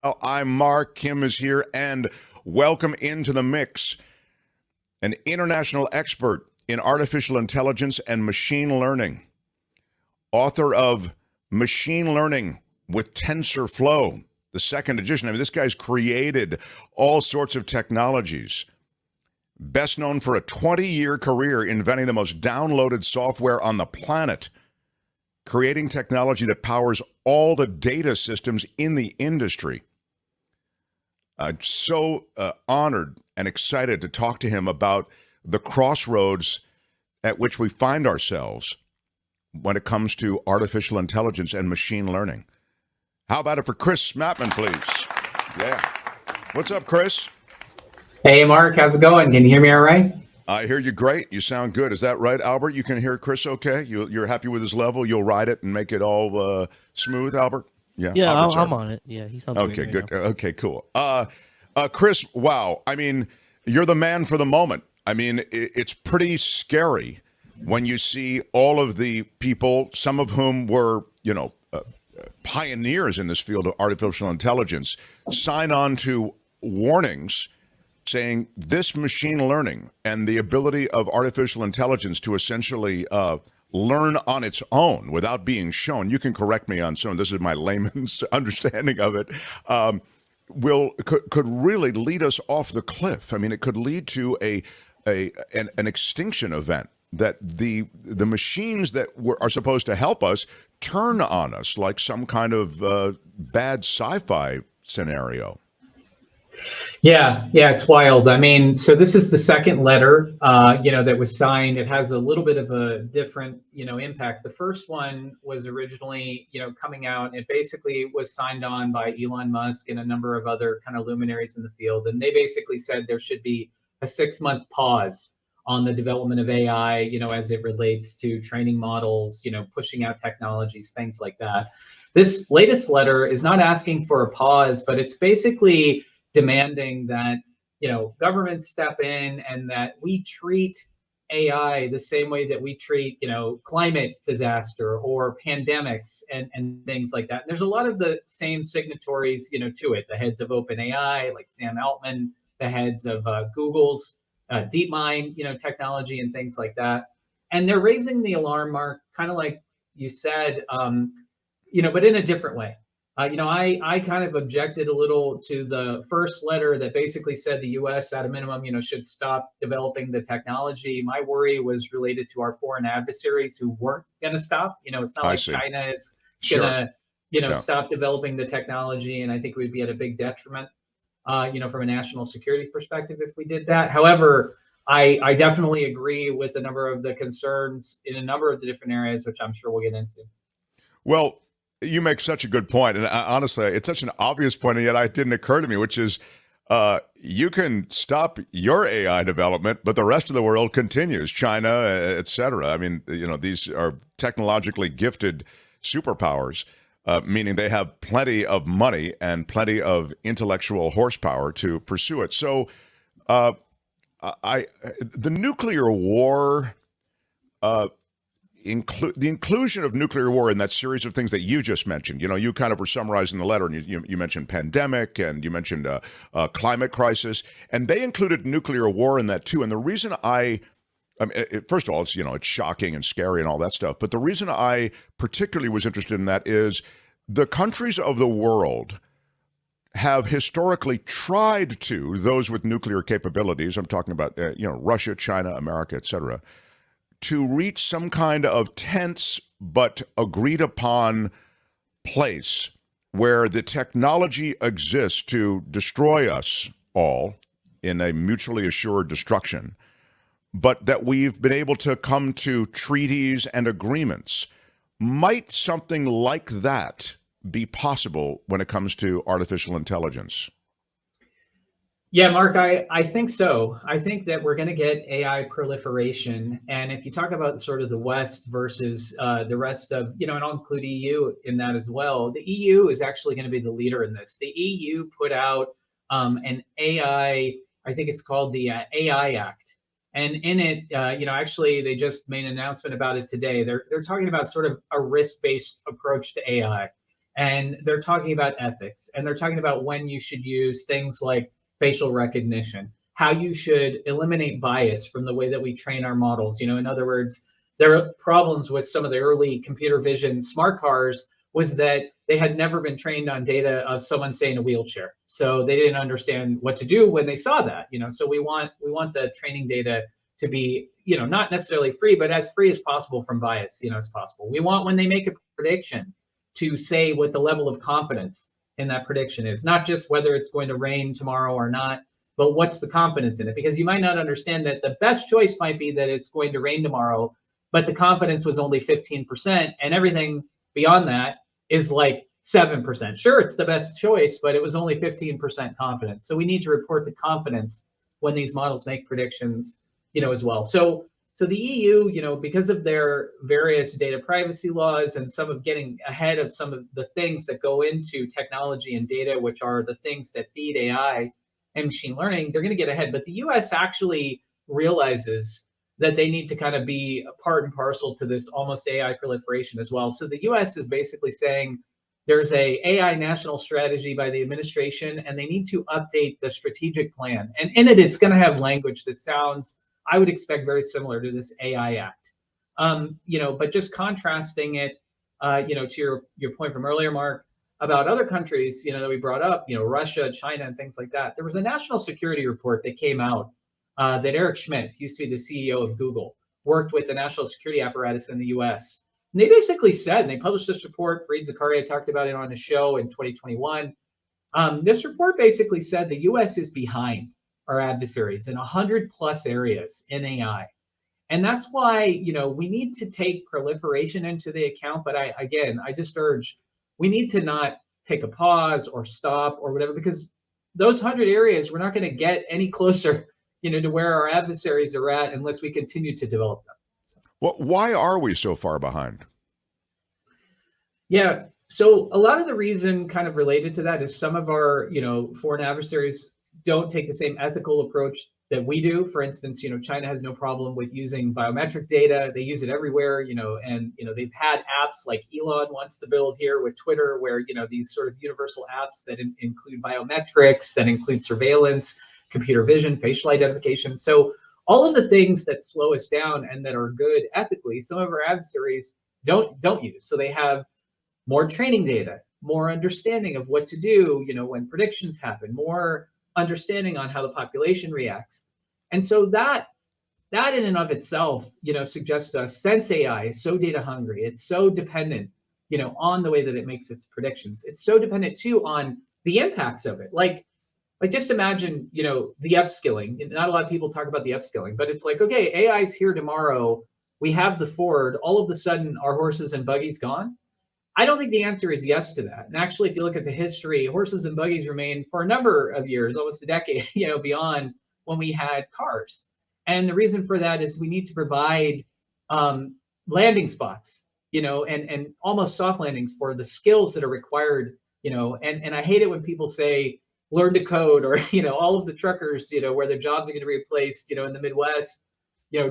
I'm Mark. Kim is here, and welcome into the mix. An international expert in artificial intelligence and machine learning, author of Machine Learning with TensorFlow, the second edition. I mean, this guy's created all sorts of technologies. Best known for a 20-year career inventing the most downloaded software on the planet, creating technology that powers all the data systems in the industry. I'm so honored and excited to talk to him about the crossroads at which we find ourselves when it comes to artificial intelligence and machine learning. How about it for Chris Mattmann, please? Yeah. What's up, Chris? Hey, Mark, how's it going? Can you hear me all right? I hear you great. You sound good. Is that right, Albert? You can hear Chris okay? You're happy with his level? You'll ride it and make it all smooth, Albert? Yeah, I'm on it. Yeah, he sounds okay. Great Good. now. Okay, cool. Chris, wow. I mean, you're the man for the moment. I mean, it's pretty scary when you see all of the people, some of whom were, pioneers in this field of artificial intelligence, sign on to warnings saying this machine learning and the ability of artificial intelligence to essentially learn on its own without being shown. You can correct me on some. This is my layman's understanding of it. Could really lead us off the cliff. I mean, it could lead to an extinction event that the machines that are supposed to help us turn on us like some kind of bad sci-fi scenario. Yeah, it's wild. I mean, so this is the second letter, that was signed. It has a little bit of a different, impact. The first one was originally, coming out. It basically was signed on by Elon Musk and a number of other kind of luminaries in the field. And they basically said there should be a 6-month pause on the development of AI, as it relates to training models, pushing out technologies, things like that. This latest letter is not asking for a pause, but it's basically demanding that governments step in and that we treat AI the same way that we treat climate disaster or pandemics and things like that. And there's a lot of the same signatories to it. The heads of OpenAI, like Sam Altman, the heads of Google's DeepMind technology and things like that. And they're raising the alarm, Mark, kind of like you said, but in a different way. I kind of objected a little to the first letter that basically said the U.S. at a minimum, should stop developing the technology. My worry was related to our foreign adversaries who weren't going to stop. It's not like China is going to, stop developing the technology. And I think we'd be at a big detriment, from a national security perspective if we did that. However, I definitely agree with a number of the concerns in a number of the different areas, which I'm sure we'll get into. Well, you make such a good point, and honestly, it's such an obvious point, and yet it didn't occur to me, which is you can stop your AI development, but the rest of the world continues, China, et cetera. I mean, these are technologically gifted superpowers, meaning they have plenty of money and plenty of intellectual horsepower to pursue it. So the nuclear war... the inclusion of nuclear war in that series of things that you just mentioned, you kind of were summarizing the letter, and you mentioned pandemic, and you mentioned climate crisis, and they included nuclear war in that too. And the reason I mean, first of all, it's shocking and scary and all that stuff, but the reason I particularly was interested in that is the countries of the world have historically tried to, those with nuclear capabilities, I'm talking about Russia, China, America, et cetera, to reach some kind of tense but agreed upon place where the technology exists to destroy us all in a mutually assured destruction, but that we've been able to come to treaties and agreements. Might something like that be possible when it comes to artificial intelligence? Yeah, Mark, I think so. I think that we're going to get AI proliferation. And if you talk about sort of the West versus the rest of, and I'll include EU in that as well, the EU is actually going to be the leader in this. The EU put out an AI, I think it's called the AI Act. And in it, actually, they just made an announcement about it today. They're talking about sort of a risk-based approach to AI. And they're talking about ethics, and they're talking about when you should use things like facial recognition, how you should eliminate bias from the way that we train our models. In other words, there are problems with some of the early computer vision smart cars was that they had never been trained on data of someone, say, in a wheelchair. So they didn't understand what to do when they saw that. So we want the training data to be, not necessarily free, but as free as possible from bias, as possible. We want, when they make a prediction, to say what the level of confidence in that prediction is, not just whether it's going to rain tomorrow or not, but what's the confidence in it? Because you might not understand that the best choice might be that it's going to rain tomorrow, but the confidence was only 15%, and everything beyond that is like 7%. Sure, it's the best choice, but it was only 15% confidence. So we need to report the confidence when these models make predictions, as well. So the EU, because of their various data privacy laws and some of getting ahead of some of the things that go into technology and data, which are the things that feed AI and machine learning, they're going to get ahead. But the US actually realizes that they need to kind of be a part and parcel to this almost AI proliferation as well. So the US is basically saying there's a AI national strategy by the administration, and they need to update the strategic plan. And in it, it's going to have language that sounds, I would expect, very similar to this AI Act. But just contrasting it, to your point from earlier, Mark, about other countries, that we brought up, Russia, China, and things like that. There was a national security report that came out that Eric Schmidt, used to be the CEO of Google, worked with the national security apparatus in the US. And they basically said, and they published this report, Fareed Zakaria talked about it on his show in 2021. This report basically said the US is behind our adversaries in 100 plus areas in AI. And that's why, we need to take proliferation into the account. But I just urge, we need to not take a pause or stop or whatever, because those 100 areas, we're not going to get any closer, to where our adversaries are at unless we continue to develop them. So. Well, why are we so far behind? Yeah. So a lot of the reason kind of related to that is some of our, foreign adversaries don't take the same ethical approach that we do. For instance, China has no problem with using biometric data. They use it everywhere, and, they've had apps like Elon wants to build here with Twitter, where, these sort of universal apps that include biometrics, that include surveillance, computer vision, facial identification. So all of the things that slow us down and that are good ethically, some of our adversaries don't use. So they have more training data, more understanding of what to do, when predictions happen, more understanding on how the population reacts. And so that in and of itself, suggests to us, since AI is so data hungry, it's so dependent, on the way that it makes its predictions. It's so dependent too on the impacts of it. Like just imagine, the upskilling. Not a lot of people talk about the upskilling, but it's like, okay, AI is here tomorrow. We have the Ford. All of a sudden, our horses and buggies gone? I don't think the answer is yes to that. And actually, if you look at the history, horses and buggies remain for a number of years, almost a decade, beyond when we had cars. And the reason for that is we need to provide landing spots, and almost soft landings for the skills that are required, and I hate it when people say, learn to code, or, all of the truckers, where their jobs are going to be replaced, in the Midwest,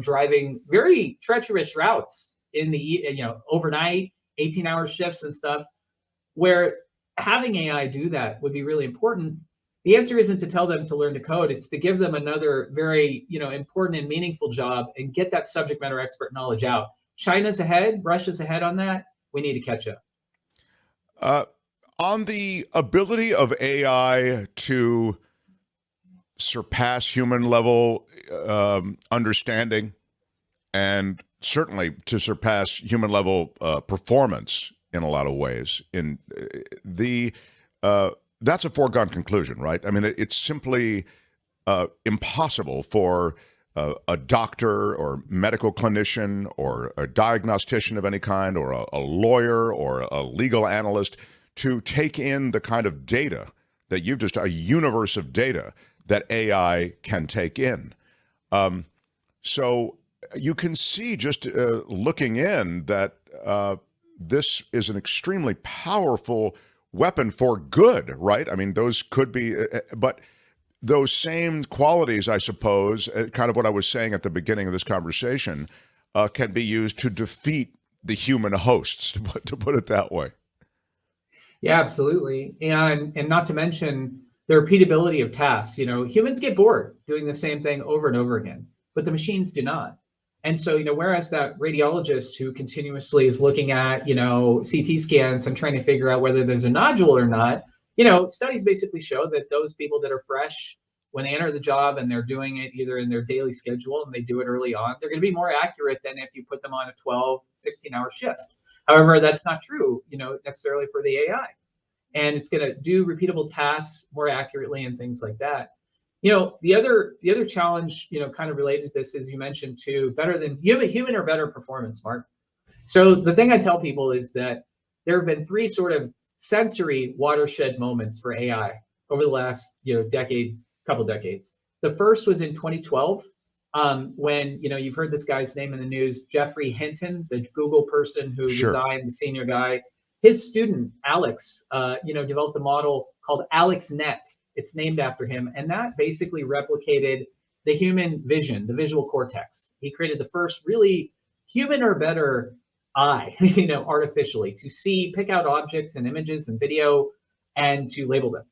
driving very treacherous routes in the, overnight, 18-hour shifts and stuff, where having AI do that would be really important. The answer isn't to tell them to learn to code. It's to give them another very, important and meaningful job and get that subject matter expert knowledge out. China's ahead, Russia's ahead on that. We need to catch up. On the ability of AI to surpass human level understanding, and certainly to surpass human level performance in a lot of ways, that's a foregone conclusion, right? I mean, it's simply impossible for a doctor or medical clinician or a diagnostician of any kind, or a lawyer or a legal analyst, to take in the kind of data that a universe of data that AI can take in. So you can see, just looking in, that this is an extremely powerful weapon for good, right? I mean, those could be, but those same qualities, I suppose, kind of what I was saying at the beginning of this conversation, can be used to defeat the human hosts, to put it that way. Yeah, absolutely. And not to mention the repeatability of tasks. Humans get bored doing the same thing over and over again, but the machines do not. And so, whereas that radiologist who continuously is looking at, CT scans and trying to figure out whether there's a nodule or not, studies basically show that those people that are fresh when they enter the job and they're doing it either in their daily schedule and they do it early on, they're going to be more accurate than if you put them on a 12, 16-hour shift. However, that's not true, necessarily for the AI. And it's going to do repeatable tasks more accurately and things like that. The other challenge, kind of related to this is you mentioned too, better than human or better performance, Mark. So the thing I tell people is that there have been three sort of sensory watershed moments for AI over the last, couple decades. The first was in 2012, when you've heard this guy's name in the news, Jeffrey Hinton, the Google person who Sure. resigned, the senior guy. His student Alex, developed a model called AlexNet. It's named after him, and that basically replicated the human vision, the visual cortex. He created the first really human or better eye, artificially to see, pick out objects and images and video, and to label them.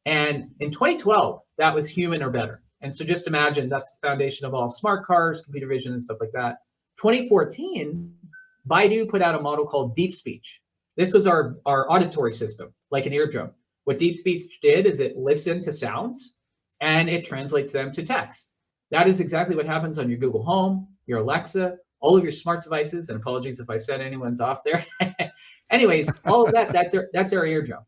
And in 2012, that was human or better. And so just imagine that's the foundation of all smart cars, computer vision, and stuff like that. 2014, Baidu put out a model called deep speech. This was our auditory system, like an eardrum. What deep speech did is it listened to sounds and it translates them to text. That is exactly what happens on your Google Home, your Alexa, all of your smart devices. And apologies if I said anyone's off there. Anyways, all of that's our eardrum.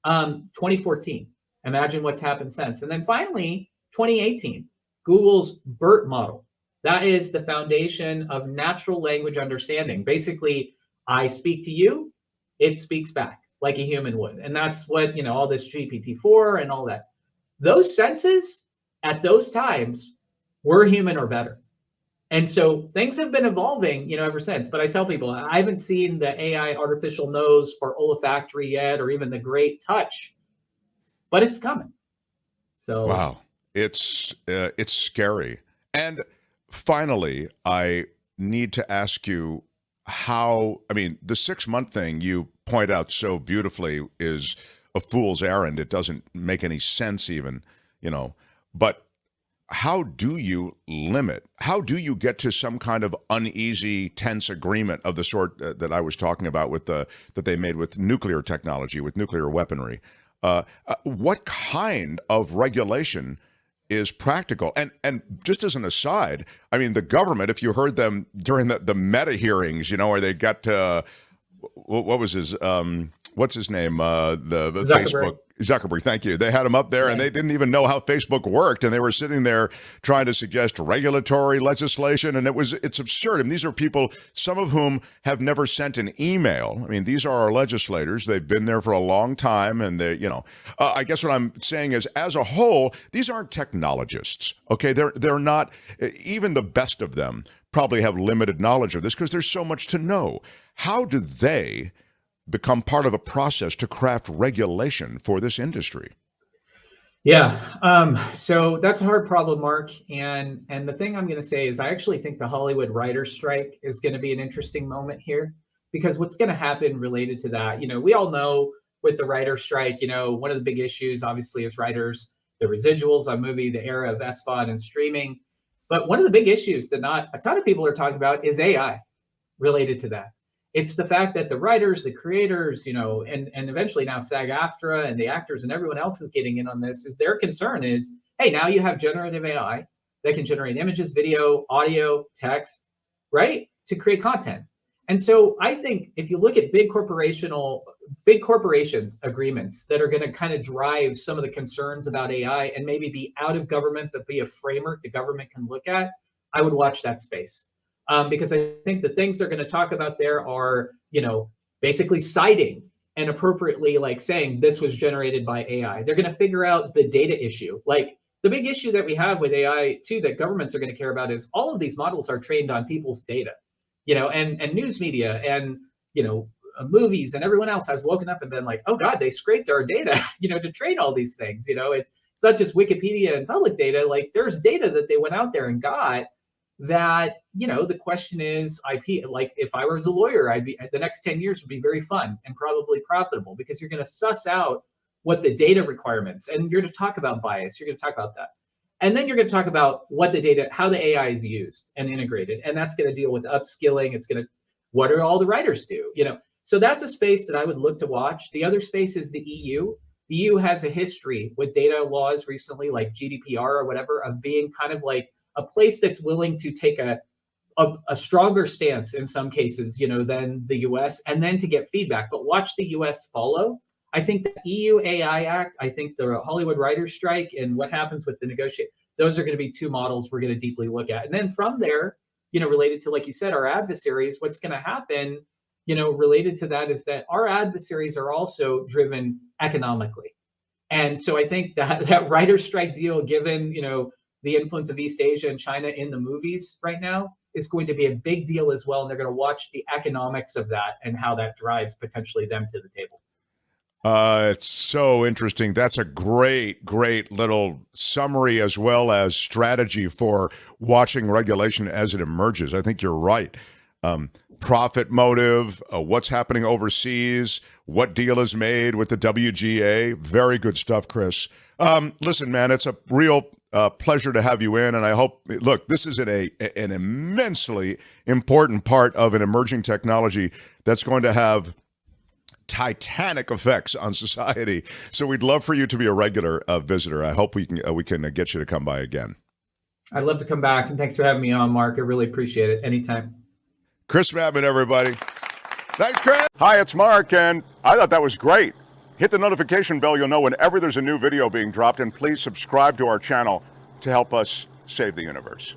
2014. Imagine what's happened since. And then finally, 2018, Google's BERT model. That is the foundation of natural language understanding. Basically, I speak to you, it speaks back like a human would. And that's what, all this GPT-4 and all that. Those senses at those times were human or better. And so things have been evolving, ever since. But I tell people, I haven't seen the AI artificial nose for olfactory yet, or even the great touch, but it's coming. So wow, it's scary. And finally, I need to ask you how, I mean, the 6-month thing you point out so beautifully is a fool's errand. It doesn't make any sense even, but how do you limit? How do you get to some kind of uneasy, tense agreement of the sort that I was talking about with that they made with nuclear technology, with nuclear weaponry? What kind of regulation is practical? And just as an aside, I mean, the government, if you heard them during the meta hearings, where they got what was his what's his name? The Zuckerberg. Facebook. Zuckerberg, thank you. They had him up there and they didn't even know how Facebook worked. And they were sitting there trying to suggest regulatory legislation. And it's absurd. And these are people, some of whom have never sent an email. I mean, these are our legislators. They've been there for a long time. And I guess what I'm saying is, as a whole, these aren't technologists. Okay. They're not, even the best of them probably have limited knowledge of this because there's so much to know. How do they become part of a process to craft regulation for this industry? Yeah, so that's a hard problem, Mark. And the thing I'm going to say is I actually think the Hollywood writers' strike is going to be an interesting moment here, because what's going to happen related to that, we all know with the writers' strike, one of the big issues obviously is writers, the residuals on movie, the era of SVOD and streaming. But one of the big issues that not a ton of people are talking about is AI related to that. It's the fact that the writers, the creators, and eventually now SAG-AFTRA and the actors and everyone else is getting in on this, is their concern is, hey, now you have generative AI that can generate images, video, audio, text, right, to create content. And so I think if you look at big corporations agreements that are going to kind of drive some of the concerns about AI and maybe be out of government, but be a framework the government can look at, I would watch that space. Because I think the things they're going to talk about there are, basically citing and appropriately like saying this was generated by AI. They're going to figure out the data issue. Like the big issue that we have with AI too, that governments are going to care about is all of these models are trained on people's data, and news media and, movies and everyone else has woken up and been like, oh God, they scraped our data, to train all these things. It's not just Wikipedia and public data. Like there's data that they went out there and got that, the question is IP. Like if I was a lawyer, the next 10 years would be very fun and probably profitable, because you're going to suss out what the data requirements, and you're going to talk about bias. You're going to talk about that. And then you're going to talk about what the data, how the AI is used and integrated. And that's going to deal with upskilling. What do all the writers do? So that's a space that I would look to watch. The other space is the EU. The EU has a history with data laws recently, like GDPR or whatever, of being kind of like a place that's willing to take a stronger stance in some cases, than the US, and then to get feedback. But watch the US follow. I think the EU AI Act, I think the Hollywood writers' strike, and what happens with the negotiate, those are going to be two models we're going to deeply look at. And then from there, related to, like you said, our adversaries, what's going to happen, related to that is that our adversaries are also driven economically. And so I think that writer's strike deal, given, the influence of East Asia and China in the movies right now, is going to be a big deal as well. And they're going to watch the economics of that and how that drives potentially them to the table. It's so interesting. That's a great little summary as well as strategy for watching regulation as it emerges. I think you're right. Profit motive, what's happening overseas, what deal is made with the WGA. Very good stuff, Chris. Listen, man, it's a real pleasure to have you in, and I hope, look, this is an immensely important part of an emerging technology that's going to have titanic effects on society. So we'd love for you to be a regular visitor. I hope we can get you to come by again. I'd love to come back, and thanks for having me on, Mark. I really appreciate it. Anytime. Chris Mattmann, everybody. Thanks, Chris. Hi, it's Mark, and I thought that was great. Hit the notification bell. You'll know whenever there's a new video being dropped, and please subscribe to our channel to help us save the universe.